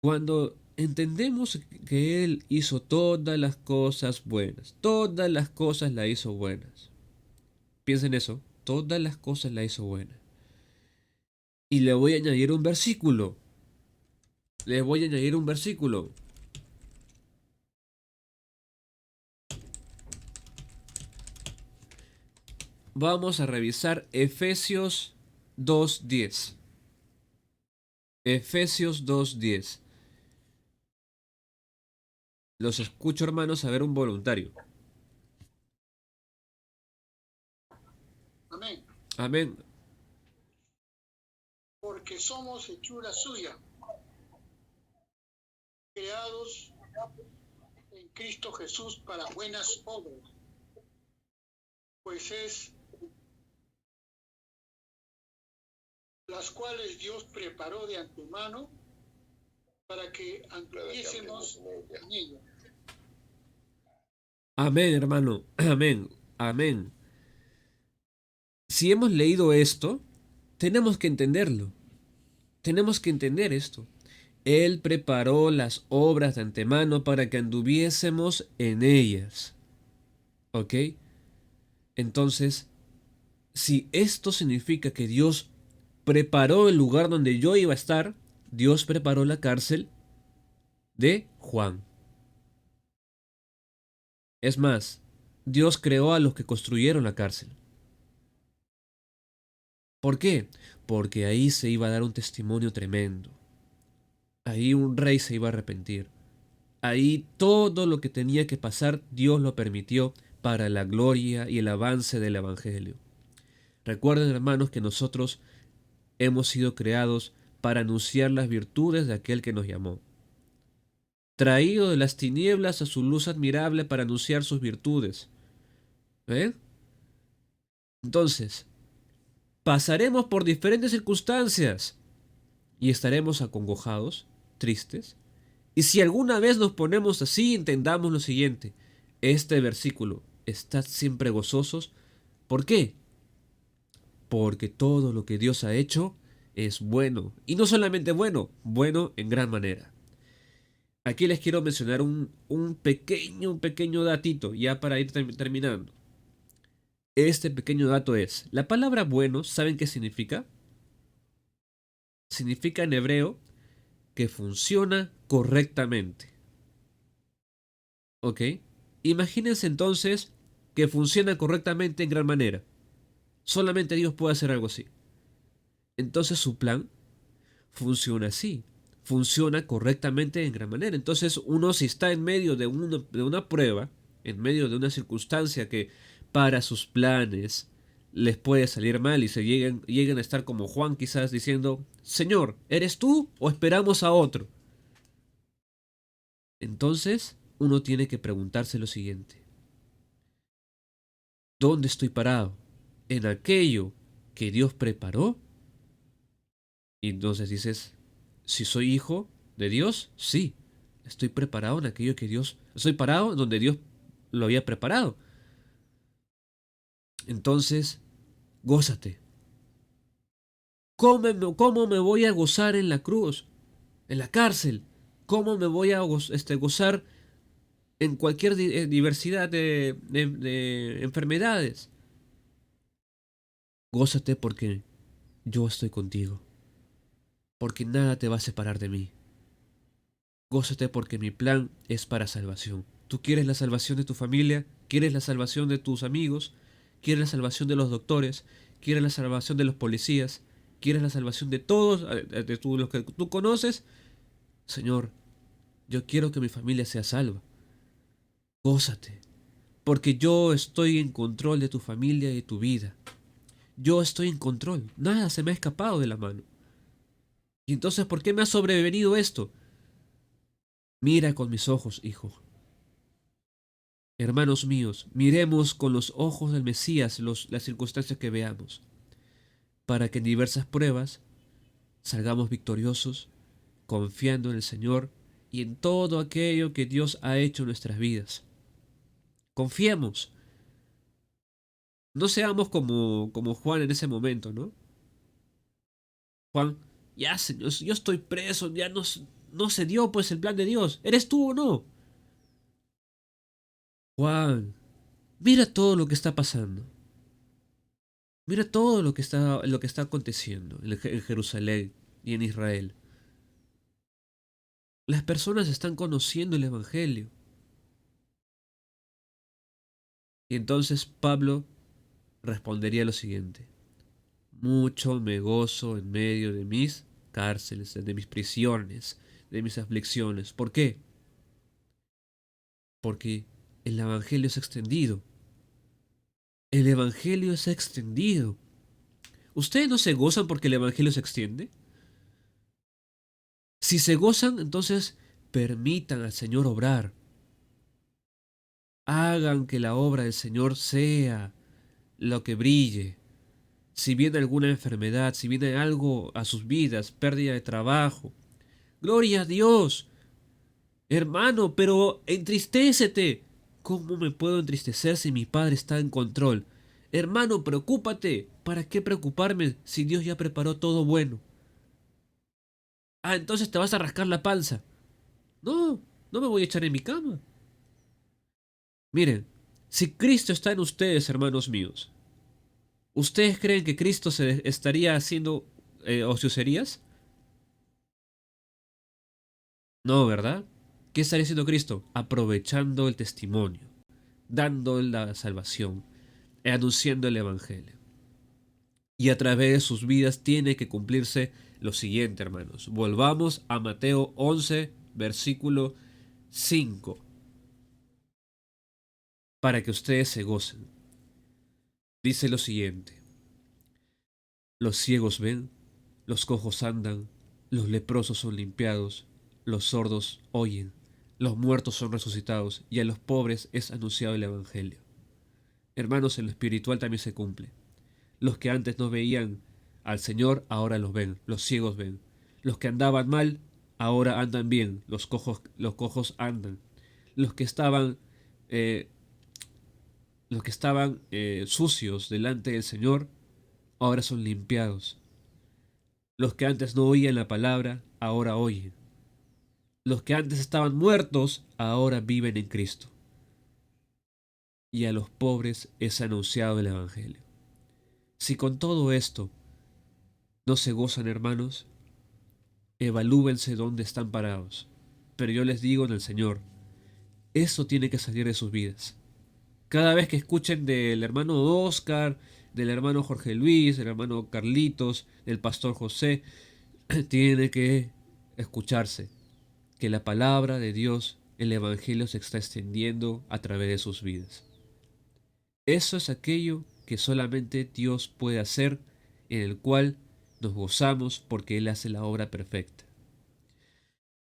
Cuando entendemos que Él hizo todas las cosas buenas, todas las cosas las hizo buenas. Piensen eso, todas las cosas las hizo buenas. Y le voy a añadir un versículo. Les voy a añadir un versículo. Vamos a revisar Efesios 2:10. Efesios 2:10. Los escucho, hermanos, a ver un voluntario. Amén. Amén. Porque somos hechura suya, creados en Cristo Jesús para buenas obras, pues es las cuales Dios preparó de antemano para que anduviésemos en ella. Amén, hermano. Amén. Amén. Si hemos leído esto, tenemos que entenderlo. Tenemos que entender esto. Él preparó las obras de antemano para que anduviésemos en ellas. ¿Ok? Entonces, si esto significa que Dios preparó el lugar donde yo iba a estar, Dios preparó la cárcel de Juan. Es más, Dios creó a los que construyeron la cárcel. ¿Por qué? Porque ahí se iba a dar un testimonio tremendo. Ahí un rey se iba a arrepentir. Ahí todo lo que tenía que pasar, Dios lo permitió para la gloria y el avance del Evangelio. Recuerden, hermanos, que nosotros hemos sido creados para anunciar las virtudes de aquel que nos llamó. Traído de las tinieblas a su luz admirable para anunciar sus virtudes. ¿Eh? Entonces, pasaremos por diferentes circunstancias y estaremos acongojados, tristes. Y si alguna vez nos ponemos así, entendamos lo siguiente. Este versículo, estad siempre gozosos. ¿Por qué? Porque todo lo que Dios ha hecho es bueno. Y no solamente bueno, bueno en gran manera. Aquí les quiero mencionar un pequeño datito, ya para ir terminando. Este pequeño dato es, la palabra bueno, ¿saben qué significa? Significa en hebreo que funciona correctamente. ¿Ok? Imagínense entonces que funciona correctamente en gran manera. Solamente Dios puede hacer algo así. Entonces su plan funciona así. Funciona correctamente en gran manera. Entonces uno, si está en medio de una prueba, en medio de una circunstancia que para sus planes les puede salir mal y se lleguen a estar como Juan quizás diciendo, Señor, ¿eres tú o esperamos a otro? Entonces uno tiene que preguntarse lo siguiente. ¿Dónde estoy parado? ¿En aquello que Dios preparó? Y entonces dices, Si soy hijo de Dios, sí. Estoy preparado en aquello que Dios... Estoy parado donde Dios lo había preparado. Entonces, gózate. ¿Cómo me voy a gozar en la cruz? En la cárcel. ¿Cómo me voy a gozar en cualquier diversidad de enfermedades? Gózate porque yo estoy contigo. Porque nada te va a separar de mí. Gózate porque mi plan es para salvación. ¿Tú quieres la salvación de tu familia? ¿Quieres la salvación de tus amigos? ¿Quieres la salvación de los doctores? ¿Quieres la salvación de los policías? ¿Quieres la salvación de todos, los que tú conoces? Señor, yo quiero que mi familia sea salva. Gózate, porque yo estoy en control de tu familia y de tu vida. Yo estoy en control. Nada se me ha escapado de la mano. Y entonces, ¿por qué me ha sobrevenido esto? Mira con mis ojos, hijo. Hermanos míos, miremos con los ojos del Mesías las circunstancias que veamos, para que en diversas pruebas salgamos victoriosos, confiando en el Señor y en todo aquello que Dios ha hecho en nuestras vidas. Confiemos. No seamos como Juan en ese momento, ¿no? Juan, ya Señor, yo estoy preso, ya no se dio pues el plan de Dios. ¿Eres tú o no? Juan, mira todo lo que está pasando. Mira todo lo que está aconteciendo en Jerusalén y en Israel. Las personas están conociendo el Evangelio. Y entonces Pablo respondería lo siguiente: mucho me gozo en medio de mis cárceles, de mis prisiones, de mis aflicciones. ¿Por qué? Porque el Evangelio es extendido. El Evangelio es extendido. ¿Ustedes no se gozan porque el Evangelio se extiende? Si se gozan, entonces permitan al Señor obrar. Hagan que la obra del Señor sea lo que brille. Si viene alguna enfermedad, si viene algo a sus vidas, pérdida de trabajo, gloria a Dios. Hermano, pero entristécete. ¿Cómo me puedo entristecer si mi Padre está en control? Hermano, preocúpate. ¿Para qué preocuparme si Dios ya preparó todo bueno? Ah, entonces te vas a rascar la panza. No, no me voy a echar en mi cama. Miren, si Cristo está en ustedes, hermanos míos, ¿ustedes creen que Cristo se estaría haciendo ocioserías? No, ¿verdad? ¿Qué estaría haciendo Cristo? Aprovechando el testimonio, dando la salvación, anunciando el Evangelio. Y a través de sus vidas tiene que cumplirse lo siguiente, hermanos. Volvamos a Mateo 11, versículo 5, para que ustedes se gocen. Dice lo siguiente: los ciegos ven, los cojos andan, los leprosos son limpiados, los sordos oyen, los muertos son resucitados, y a los pobres es anunciado el Evangelio. Hermanos, en lo espiritual también se cumple. Los que antes no veían al Señor, ahora los ven, los ciegos ven. Los que andaban mal, ahora andan bien, los cojos andan. Los que estaban, sucios delante del Señor, ahora son limpiados. Los que antes no oían la palabra, ahora oyen. Los que antes estaban muertos, ahora viven en Cristo. Y a los pobres es anunciado el Evangelio. Si con todo esto no se gozan, hermanos, evalúense dónde están parados. Pero yo les digo en el Señor, eso tiene que salir de sus vidas. Cada vez que escuchen del hermano Oscar, del hermano Jorge Luis, del hermano Carlitos, del pastor José, tiene que escucharse que la palabra de Dios, el Evangelio, se está extendiendo a través de sus vidas. Eso es aquello que solamente Dios puede hacer, en el cual nos gozamos porque Él hace la obra perfecta.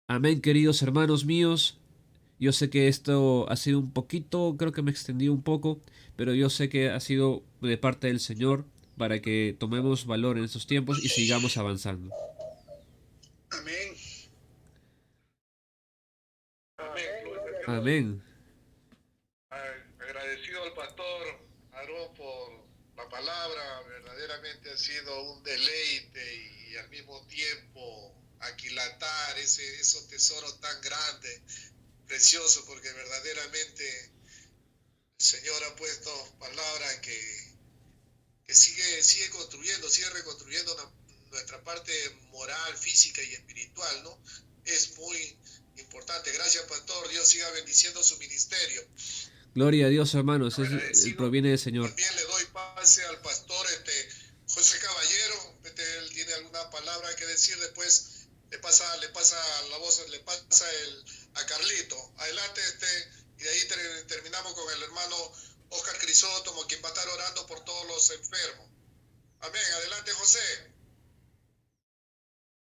Amén, queridos hermanos míos. Yo sé que esto ha sido un poquito, creo que me extendí un poco, pero yo sé que ha sido de parte del Señor para que tomemos valor en estos tiempos y sigamos avanzando. Amén. Amén. Agradecido al pastor Aarón por la palabra, verdaderamente ha sido un deleite y al mismo tiempo aquilatar esos tesoros tan grandes, preciosos, porque verdaderamente el Señor ha puesto palabras que sigue construyendo, sigue reconstruyendo nuestra parte moral, física y espiritual, ¿no? Es muy importante. Gracias, pastor. Dios siga bendiciendo su ministerio. Gloria a Dios, hermanos. Agradecido. Proviene del Señor. También le doy pase al pastor José Caballero. Él tiene alguna palabra que decir. Después le pasa la voz, a Carlito. Adelante, y de ahí terminamos con el hermano Oscar Crisóstomo, quien va a estar orando por todos los enfermos. Amén. Adelante, José.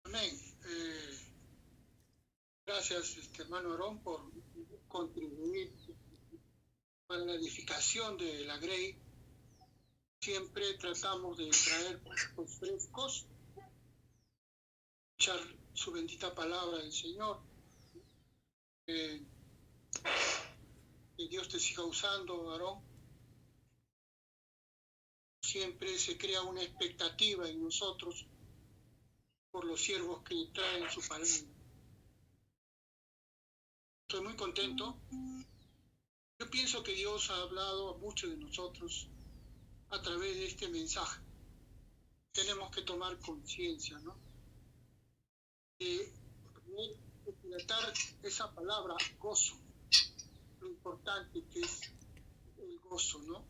Amén. Gracias, hermano Aarón, por contribuir para la edificación de la Grey. Siempre tratamos de traer puntos frescos, escuchar su bendita palabra del Señor. Que Dios te siga usando, Aarón. Siempre se crea una expectativa en nosotros por los siervos que traen su palabra. Estoy muy contento. Yo pienso que Dios ha hablado a muchos de nosotros a través de este mensaje. Tenemos que tomar conciencia, ¿no? De tratar esa palabra gozo, lo importante que es el gozo, ¿no?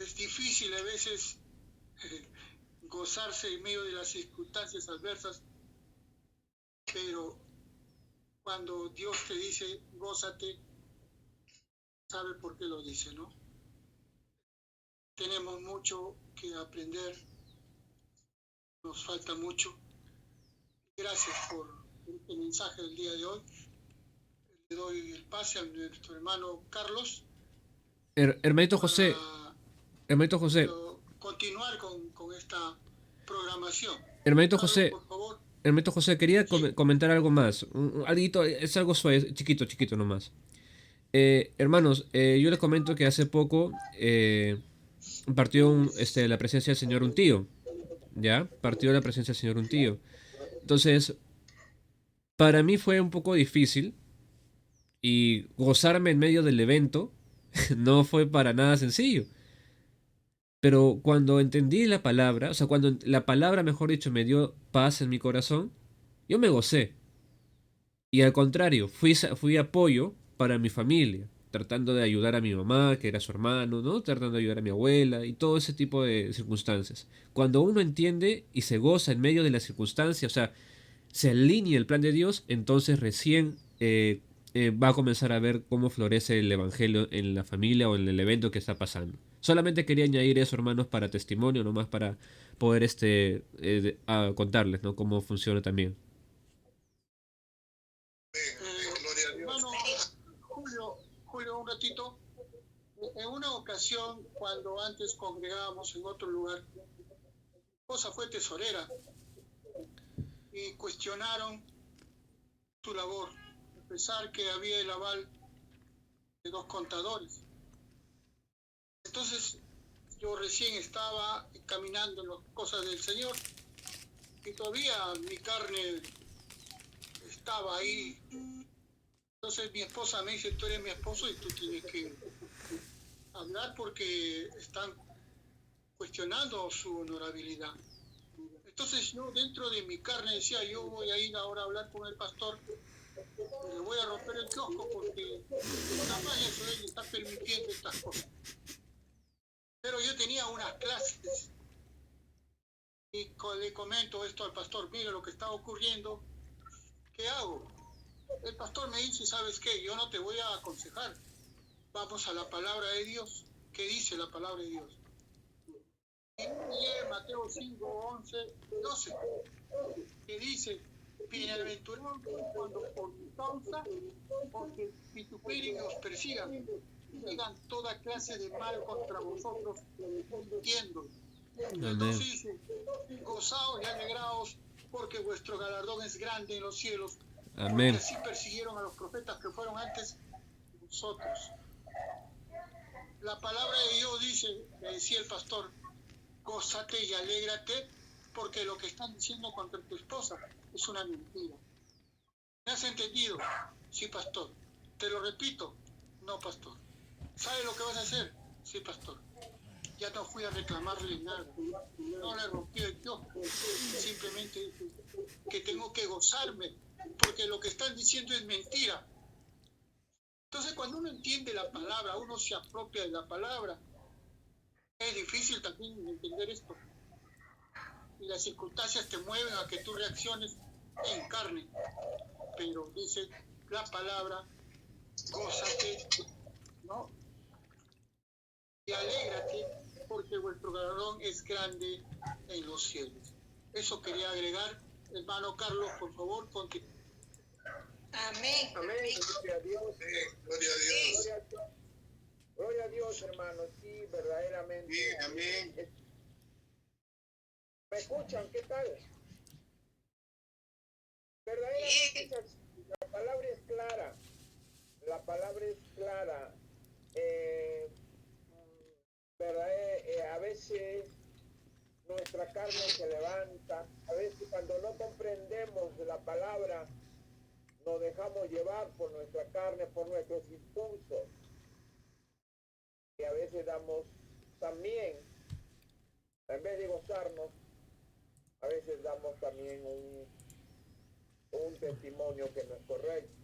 Es difícil a veces gozarse en medio de las circunstancias adversas, pero cuando Dios te dice gózate, sabe por qué lo dice, ¿no? Tenemos mucho que aprender, nos falta mucho. Gracias por este mensaje del día de hoy. Le doy el pase a nuestro hermano Carlos. Hermanito José. Continuar con esta programación. Hermanito Carlos, José. por favor. Hermanito José, quería comentar algo más. Es algo suave, chiquito nomás. Hermanos, yo les comento que hace poco partió la presencia del Señor un tío. ¿Ya? Partió la presencia del Señor un tío. Entonces, para mí fue un poco difícil. Y gozarme en medio del evento no fue para nada sencillo. Pero cuando entendí la palabra, o sea, cuando la palabra, mejor dicho, me dio paz en mi corazón, yo me gocé. Y al contrario, fui apoyo para mi familia, tratando de ayudar a mi mamá, que era su hermano, ¿no? Tratando de ayudar a mi abuela y todo ese tipo de circunstancias. Cuando uno entiende y se goza en medio de las circunstancias, o sea, se alinea el plan de Dios, entonces recién va a comenzar a ver cómo florece el evangelio en la familia o en el evento que está pasando. Solamente quería añadir eso, hermanos, para testimonio, nomás para poder contarles, ¿no? Cómo funciona también. Gloria a Dios. Hermano Julio, un ratito. En una ocasión, cuando antes congregábamos en otro lugar, mi esposa fue tesorera y cuestionaron su labor, a pesar que había el aval de 2 contadores. Entonces, yo recién estaba caminando en las cosas del Señor y todavía mi carne estaba ahí. Entonces mi esposa me dice, tú eres mi esposo y tú tienes que hablar porque están cuestionando su honorabilidad. Entonces yo dentro de mi carne decía, yo voy a ir ahora a hablar con el pastor, le voy a romper el kiosco porque nada más eso él está permitiendo estas cosas. Pero yo tenía unas clases y le comento esto al pastor, mira lo que está ocurriendo, ¿qué hago? El pastor me dice, ¿sabes qué? Yo no te voy a aconsejar, vamos a la palabra de Dios. ¿Qué dice la palabra de Dios? Y Mateo 5, 11, 12, que dice, bienaventurados cuando por mi causa, porque vituperen y os persigan, digan toda clase de mal contra vosotros, mintiendo. Entonces dice, gozaos y alegraos, porque vuestro galardón es grande en los cielos. Amén. Porque así persiguieron a los profetas que fueron antes nosotros. La palabra de Dios dice, me decía el pastor, gózate y alégrate porque lo que están diciendo contra tu esposa es una mentira. ¿Me has entendido? Sí, pastor. ¿Te lo repito? No, pastor. ¿Sabe lo que vas a hacer? Sí, pastor. Ya no fui a reclamarle nada. No le rompí el kiosco. Simplemente dije que tengo que gozarme porque lo que están diciendo es mentira. Entonces, cuando uno entiende la palabra, uno se apropia de la palabra. Es difícil también entender esto. Y las circunstancias te mueven a que tú reacciones en carne. Pero dice la palabra, gózate, ¿no? Y alégrate, porque vuestro galardón es grande en los cielos. Eso quería agregar. Hermano Carlos, por favor, continúe. Amén. Amén. Gloria a Dios. Gloria a Dios. Gloria a Dios. Gloria a Dios, hermano. Sí, verdaderamente. Sí, amén. ¿Me escuchan? ¿Qué tal? Verdaderamente es así. La palabra es clara. La palabra es clara. ¿Verdad? A veces nuestra carne se levanta. A veces cuando no comprendemos la palabra, nos dejamos llevar por nuestra carne, por nuestros impulsos. Y a veces damos también, en vez de gozarnos, a veces damos también un testimonio que no es correcto.